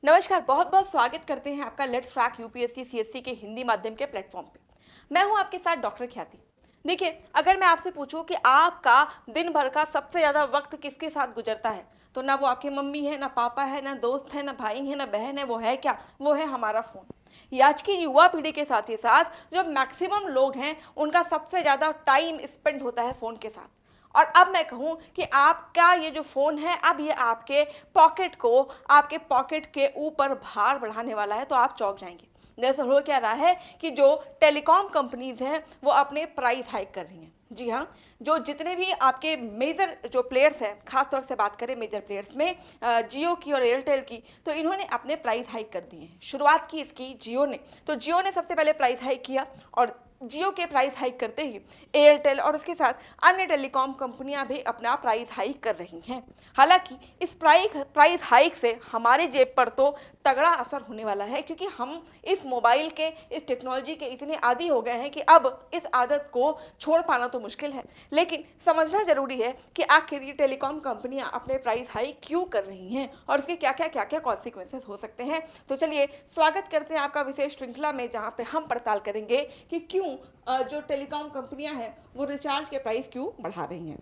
नमस्कार, बहुत बहुत स्वागत करते हैं आपका लेट्स क्रैक यूपीएससी सीएससी के हिंदी माध्यम के प्लेटफॉर्म पे। मैं हूं आपके साथ डॉक्टर ख्याति। देखिए, अगर मैं आपसे पूछूं कि आपका दिन भर का सबसे ज़्यादा वक्त किसके साथ गुजरता है, तो ना वो आपकी मम्मी है, ना पापा है, ना दोस्त है, ना भाई है, ना बहन है। वो है क्या? वो है हमारा फ़ोन। ये आज की युवा पीढ़ी के साथ ही साथ जो मैक्सिमम लोग हैं, उनका सबसे ज़्यादा टाइम स्पेंड होता है फ़ोन के साथ। और अब मैं कहूं कि आपका ये जो फ़ोन है, अब ये आपके पॉकेट के ऊपर भार बढ़ाने वाला है, तो आप चौंक जाएंगे। दरअसल हो क्या रहा है कि जो टेलीकॉम कंपनीज हैं वो अपने प्राइस हाइक कर रही हैं। जी हाँ, जो जितने भी आपके मेजर जो प्लेयर्स हैं, खासतौर से बात करें मेजर प्लेयर्स में जियो की और एयरटेल की, तो इन्होंने अपने प्राइस हाइक कर दिए हैं। शुरुआत की इसकी जियो ने, तो जियो ने सबसे पहले प्राइस हाइक किया और जियो के प्राइस हाइक करते ही एयरटेल और उसके साथ अन्य टेलीकॉम कंपनियां भी अपना प्राइस हाइक कर रही हैं। हालांकि इस प्राइस हाइक से हमारे जेब पर तो तगड़ा असर होने वाला है, क्योंकि हम इस मोबाइल के, इस टेक्नोलॉजी के इतने आदी हो गए हैं कि अब इस आदत को छोड़ पाना तो मुश्किल है। लेकिन समझना जरूरी है कि आखिर ये टेलीकॉम कंपनियां अपने प्राइस हाइक क्यों कर रही हैं और उसके क्या क्या कॉन्सिक्वेंसेस हो सकते हैं। तो चलिए स्वागत करते हैं आपका विशेष श्रृंखला में, जहां पे हम पड़ताल करेंगे कि क्यों जो टेलीकॉम कंपनियां हैं वो रिचार्ज के प्राइस क्यों बढ़ा रही हैं।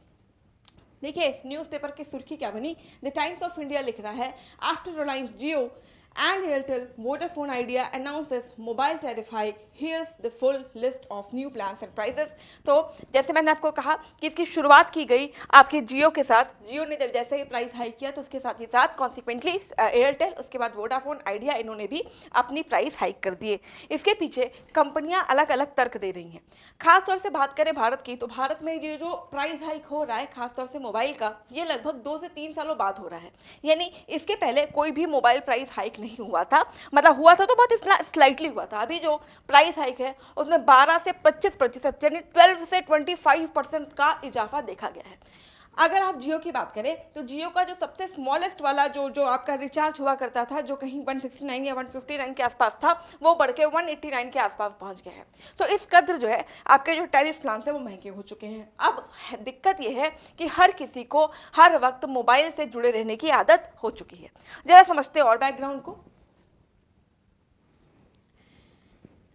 देखिए, न्यूज़पेपर की सुर्खी क्या बनी। द टाइम्स ऑफ इंडिया लिख रहा है, after Reliance Jio and Airtel, Vodafone Idea announces mobile tariff hike. Here's the full list of new plans and prices. तो जैसे मैंने आपको कहा कि इसकी शुरुआत की गई आपके जियो के साथ। जियो ने जब जैसे ही प्राइस हाइक किया तो उसके साथ ही साथ कॉन्सिक्वेंटली एयरटेल, उसके बाद वोडाफोन आइडिया, इन्होंने भी अपनी प्राइस हाइक कर दिए। इसके पीछे कंपनियां अलग अलग तर्क दे रही हैं। खासतौर से बात करें भारत की, तो भारत में ये जो प्राइस हाइक हो रहा है खासतौर से मोबाइल का, ये लगभग 2 से 3 सालों बाद हो रहा है। यानी इसके पहले कोई भी मोबाइल प्राइस हाइक नहीं हुआ था। मतलब हुआ था तो बहुत स्लाइटली हुआ था। अभी जो प्राइस हाइक है उसमें 12 से 25% यानी 12 से 25% का इजाफा देखा गया है। अगर आप जियो की बात करें तो जियो का जो सबसे स्मॉलेस्ट वाला जो आपका रिचार्ज हुआ करता था, जो कहीं 169 या 159 के आसपास था, वो बढ़ के 189 के आसपास पहुंच गया है। तो इस कदर जो है आपके जो टैरिफ प्लान है वो महंगे हो चुके हैं। अब दिक्कत यह है कि हर किसी को हर वक्त मोबाइल से जुड़े रहने की आदत हो चुकी है। जरा समझते और बैकग्राउंड को।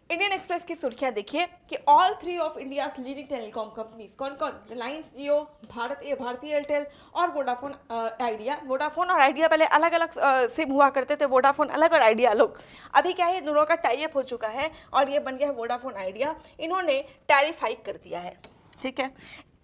इंडियन एक्सप्रेस की सुर्खियां देखिए कि all three of India leading telecom companies, कौन कौन? रिलायंस जियो, भारतीय एयरटेल और वोडाफोन आइडिया। वोडाफोन और आइडिया पहले अलग अलग सिम हुआ करते थे, वोडाफोन अलग और आइडिया अलग। अभी क्या है, दोनों का टाई अप हो चुका है और ये बन गया है वोडाफोन आइडिया। इन्होंने टैरिफ हाइक कर दिया है। ठीक है,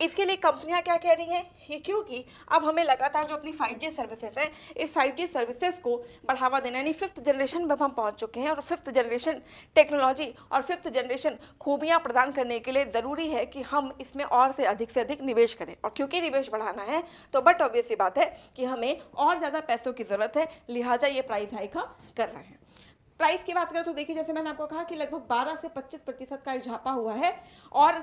इसके लिए कंपनियां क्या कह रही हैं, ये क्योंकि अब हमें लगातार जो अपनी 5G सर्विसेज हैं, इस 5G सर्विसेज को बढ़ावा देना, यानी 5th जनरेशन में हम पहुंच चुके हैं और 5th जनरेशन टेक्नोलॉजी और 5th जनरेशन खूबियां प्रदान करने के लिए ज़रूरी है कि हम इसमें और से अधिक निवेश करें। और क्योंकि निवेश बढ़ाना है तो बट ऑब्वियस सी बात है कि हमें और ज़्यादा पैसों की ज़रूरत है, लिहाजा ये प्राइस हाइक हम कर रहे हैं। प्राइस की बात करें तो देखिए, जैसे मैंने आपको कहा कि लगभग 12 से 25% का इजाफा हुआ है। और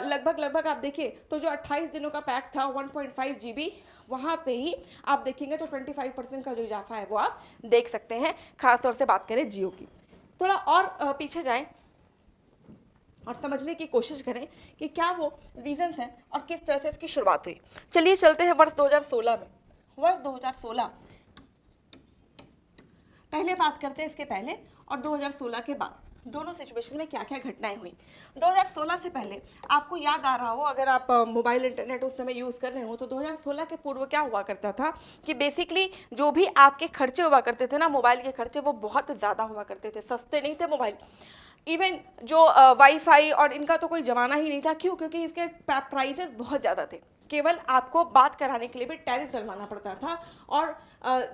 लगभग आप देखिए तो जो 28 दिनों का पैक था 1.5 GB, वहाँ पे ही आप देखेंगे तो 25% का जो इजाफा है वो आप देख सकते हैं। खासतौर से बात करें जियो की, थोड़ा और पीछे जाएं और समझने की कोशिश करें कि क्या वो रीजंस हैं और किस तरह से इसकी शुरुआत हुई। चलिए चलते हैं वर्ष 2016 में। वर्ष 2016, पहले बात करते हैं इसके पहले और 2016 के बाद दोनों सिचुएशन में क्या क्या घटनाएं हुई। 2016 से पहले आपको याद आ रहा हो, अगर आप मोबाइल इंटरनेट उस समय यूज़ कर रहे हो, तो 2016 के पूर्व क्या हुआ करता था कि बेसिकली जो भी आपके खर्चे हुआ करते थे ना, मोबाइल के खर्चे, वो बहुत ज़्यादा हुआ करते थे। सस्ते नहीं थे मोबाइल। इवन जो वाईफाई और इनका तो कोई जमाना ही नहीं था। क्यों? क्योंकि इसके प्राइसेस बहुत ज़्यादा थे। केवल आपको बात कराने के लिए भी टैरिफ डलवाना पड़ता था। और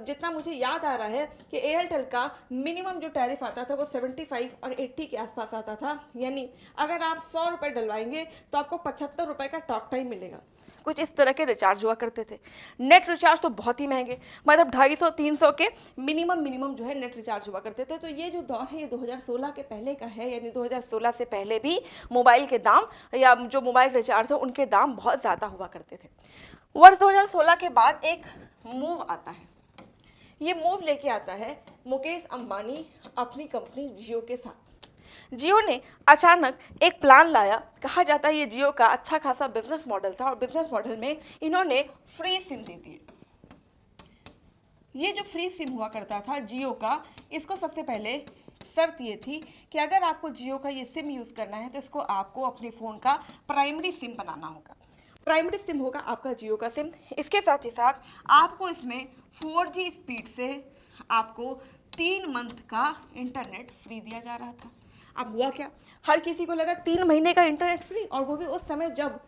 जितना मुझे याद आ रहा है कि एयरटेल का मिनिमम जो टैरिफ आता था वो 75 और 80 के आसपास आता था। यानी अगर आप 100 रुपये डलवाएंगे तो आपको 75 रुपये का टॉक टाइम मिलेगा। कुछ इस तरह के रिचार्ज हुआ करते थे। नेट रिचार्ज तो बहुत ही महंगे, मतलब 250-300 के मिनिमम जो है नेट रिचार्ज हुआ करते थे। तो ये जो दौर है ये 2016 के पहले का है, यानी 2016 से पहले भी मोबाइल के दाम या जो मोबाइल रिचार्ज है उनके दाम बहुत ज़्यादा हुआ करते थे। वर्ष 2016 के बाद एक मूव आता है। ये मूव लेके आता है मुकेश अंबानी अपनी कंपनी जियो के साथ। जियो ने अचानक एक प्लान लाया। कहा जाता है ये जियो का अच्छा खासा बिजनेस मॉडल था और बिजनेस मॉडल में इन्होंने फ्री सिम दे दिए। ये जो फ्री सिम हुआ करता था जियो का, इसको सबसे पहले शर्त ये थी कि अगर आपको जियो का ये सिम यूज़ करना है तो इसको आपको अपने फ़ोन का प्राइमरी सिम बनाना होगा। प्राइमरी सिम होगा आपका जियो का सिम। इसके साथ ही साथ आपको इसमें 4G स्पीड से आपको 3 मंथ का इंटरनेट फ्री दिया जा रहा था। अब हुआ क्या, हर किसी को लगा 3 महीने का इंटरनेट फ्री, और वो भी उस समय जब,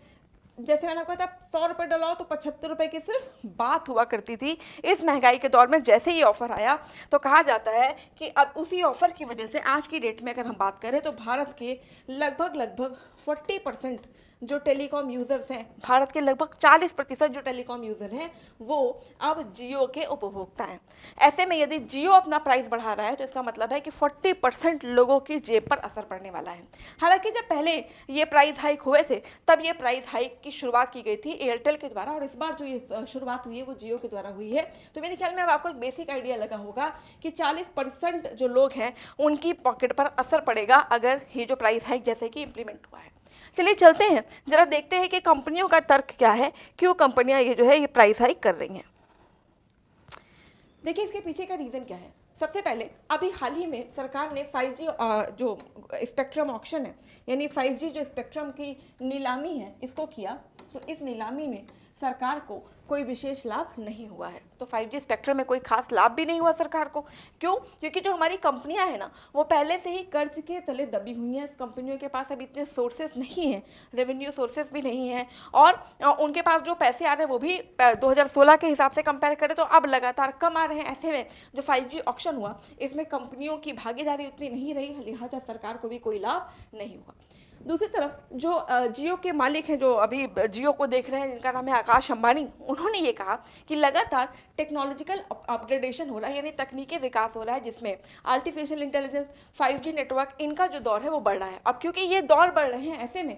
जैसे मैंने कहा था, 100 रुपये डलाओ तो 75 रुपये की सिर्फ बात हुआ करती थी। इस महंगाई के दौर में जैसे ये ऑफर आया तो कहा जाता है कि अब उसी ऑफर की वजह से आज की डेट में अगर हम बात करें तो भारत के लगभग 40% जो टेलीकॉम यूज़र्स हैं, भारत के लगभग 40% जो टेलीकॉम यूज़र हैं वो अब जियो के उपभोक्ता हैं। ऐसे में यदि जियो अपना प्राइस बढ़ा रहा है तो इसका मतलब है कि 40% लोगों की जेब पर असर पड़ने वाला है। हालांकि जब पहले ये प्राइस हाइक हुए थे तब ये प्राइस हाइक की शुरुआत की गई थी एयरटेल के द्वारा, और इस बार जो ये शुरुआत हुई है वो जियो के द्वारा हुई है। तो मेरे ख्याल में अब आपको एक बेसिक आइडिया लगा होगा कि 40% जो लोग हैं उनकी पॉकेट पर असर पड़ेगा अगर ये जो प्राइस हाइक जैसे कि इम्प्लीमेंट हुआ है। चलिए चलते हैं, जरा देखते हैं कि कंपनियों का तर्क क्या है, क्यों कंपनियां ये जो है ये प्राइस हाइक कर रही हैं। देखिए इसके पीछे का रीज़न क्या है। सबसे पहले अभी हाल ही में सरकार ने 5G जो स्पेक्ट्रम ऑक्शन है, यानी 5G जो स्पेक्ट्रम की नीलामी है, इसको किया। तो इस नीलामी में सरकार को कोई विशेष लाभ नहीं हुआ है। तो 5G स्पेक्ट्रम में कोई खास लाभ भी नहीं हुआ सरकार को। क्यों? क्योंकि जो हमारी कंपनियां हैं ना वो पहले से ही कर्ज के तले दबी हुई हैं। इस कंपनियों के पास अब इतने सोर्सेस नहीं हैं, रेवेन्यू सोर्सेस भी नहीं हैं, और उनके पास जो पैसे आ रहे हैं वो भी 2016 के हिसाब से कंपेयर करें तो अब लगातार कम आ रहे हैं। ऐसे में जो 5G ऑक्शन हुआ इसमें कंपनियों की भागीदारी उतनी नहीं रही, लिहाजा सरकार को भी कोई लाभ नहीं हुआ। दूसरी तरफ जो जियो के मालिक हैं, जो अभी जियो को देख रहे हैं, जिनका नाम है आकाश अंबानी, उन्होंने ये कहा कि लगातार टेक्नोलॉजिकल अपग्रेडेशन हो रहा है, यानी तकनीकी विकास हो रहा है जिसमें आर्टिफिशियल इंटेलिजेंस, 5G नेटवर्क, इनका जो दौर है वो बढ़ रहा है। अब क्योंकि ये दौर बढ़ रहे हैं ऐसे में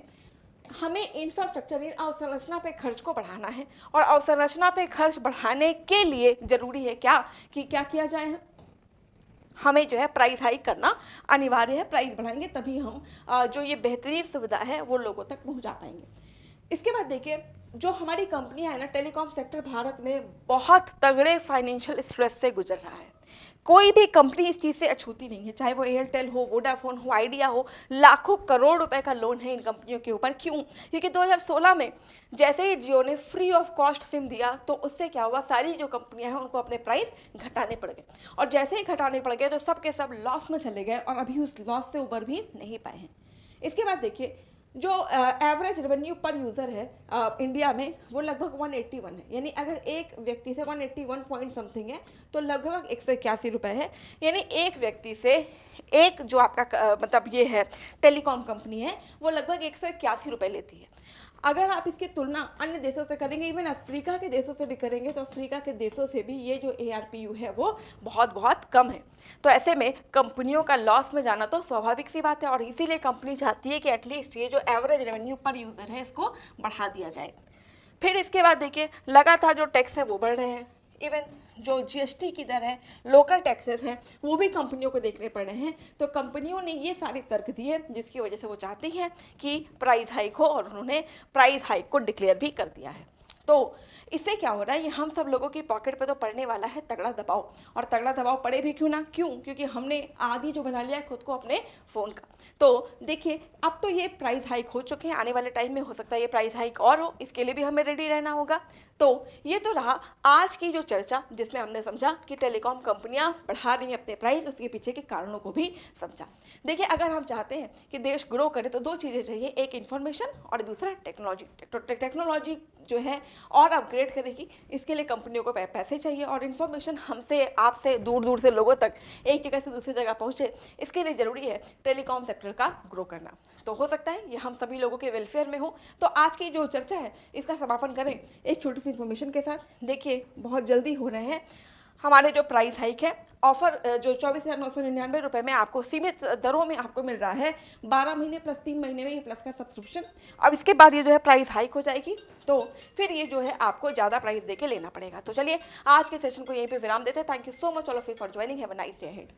हमें इंफ्रास्ट्रक्चर इन अवसंरचना पे खर्च को बढ़ाना है, और अवसंरचना पे खर्च बढ़ाने के लिए जरूरी है क्या कि क्या किया जाए, हमें जो है प्राइस हाइक करना अनिवार्य है। प्राइस बढ़ाएंगे तभी हम जो ये बेहतरीन सुविधा है वो लोगों तक पहुंचा पाएंगे। इसके बाद देखिए जो हमारी कंपनियां है ना, टेलीकॉम सेक्टर भारत में बहुत तगड़े फाइनेंशियल स्ट्रेस से गुजर रहा है। कोई भी कंपनी इस चीज़ से अछूती नहीं है, चाहे वो एयरटेल हो, वोडाफोन हो, आइडिया हो। लाखों करोड़ रुपए का लोन है इन कंपनियों के ऊपर। क्यों? क्योंकि 2016 में जैसे ही जियो ने फ्री ऑफ कॉस्ट सिम दिया तो उससे क्या हुआ, सारी जो कंपनियां हैं उनको अपने प्राइस घटाने पड़ गए, और जैसे ही घटाने पड़ गए तो सब के सब लॉस में चले गए और अभी उस लॉस से उबर भी नहीं पाए हैं। इसके बाद देखिए जो एवरेज रेवेन्यू पर यूज़र है इंडिया में वो लगभग 181 है, यानी अगर एक व्यक्ति से 181 पॉइंट समथिंग है तो लगभग 181 रुपये है। यानी एक व्यक्ति से एक जो आपका मतलब ये है टेलीकॉम कंपनी है वो लगभग 181 रुपये लेती है। अगर आप इसकी तुलना अन्य देशों से करेंगे, इवन अफ्रीका के देशों से भी करेंगे, तो अफ्रीका के देशों से भी ये जो ARPU है वो बहुत बहुत कम है। तो ऐसे में कंपनियों का लॉस में जाना तो स्वाभाविक सी बात है, और इसीलिए कंपनी चाहती है कि एटलीस्ट ये जो एवरेज रेवेन्यू पर यूज़र है इसको बढ़ा दिया जाए। फिर इसके बाद देखिए लगातार जो टैक्स है वो बढ़ रहे हैं। इवन जो GST की दर है, लोकल टैक्सेस हैं, वो भी कंपनियों को देखने पड़ रहे हैं। तो कंपनियों ने ये सारे तर्क दिए जिसकी वजह से वो चाहती हैं कि प्राइस हाइक हो, और उन्होंने प्राइस हाइक को डिक्लेयर भी कर दिया है। तो इससे क्या हो रहा है, ये हम सब लोगों की पॉकेट पे तो पड़ने वाला है तगड़ा दबाव, और तगड़ा दबाव पड़े भी क्यों ना, क्यों? क्योंकि हमने आदि जो बना लिया है खुद को अपने फ़ोन का। तो देखिए अब तो ये प्राइस हाइक हो चुके हैं, आने वाले टाइम में हो सकता है ये प्राइस हाइक और हो, इसके लिए भी हमें रेडी रहना होगा। तो ये तो रहा आज की जो चर्चा जिसमें हमने समझा कि टेलीकॉम कंपनियां बढ़ा रही हैं अपने प्राइस, उसके पीछे के कारणों को भी समझा। देखिए अगर हम चाहते हैं कि देश ग्रो करे तो दो चीज़ें चाहिए, एक इन्फॉर्मेशन और दूसरा टेक्नोलॉजी। टेक्नोलॉजी जो है और अपग्रेड करेगी, इसके लिए कंपनियों को पैसे चाहिए, और इन्फॉर्मेशन हमसे आपसे दूर दूर से लोगों तक एक जगह से दूसरी जगह पहुँचे, इसके लिए ज़रूरी है टेलीकॉम सेक्टर का ग्रो करना। तो हो सकता है ये हम सभी लोगों के वेलफेयर में हो। तो आज की जो चर्चा है इसका समापन करें एक छोटी सी इन्फॉर्मेशन के साथ। देखिए बहुत जल्दी हो रहे हैं हमारे जो प्राइस हाइक है, ऑफर जो 24,999 रुपये में आपको सीमित दरों में आपको मिल रहा है, 12 महीने प्लस 3 महीने में ये प्लस का सब्सक्रिप्शन। अब इसके बाद ये जो है प्राइस हाइक हो जाएगी, तो फिर ये जो है आपको ज़्यादा प्राइस दे के लेना पड़ेगा। तो चलिए आज के सेशन को यहीं पे विराम देते हैं। Thank you so much all of you for joining. Have a nice day ahead.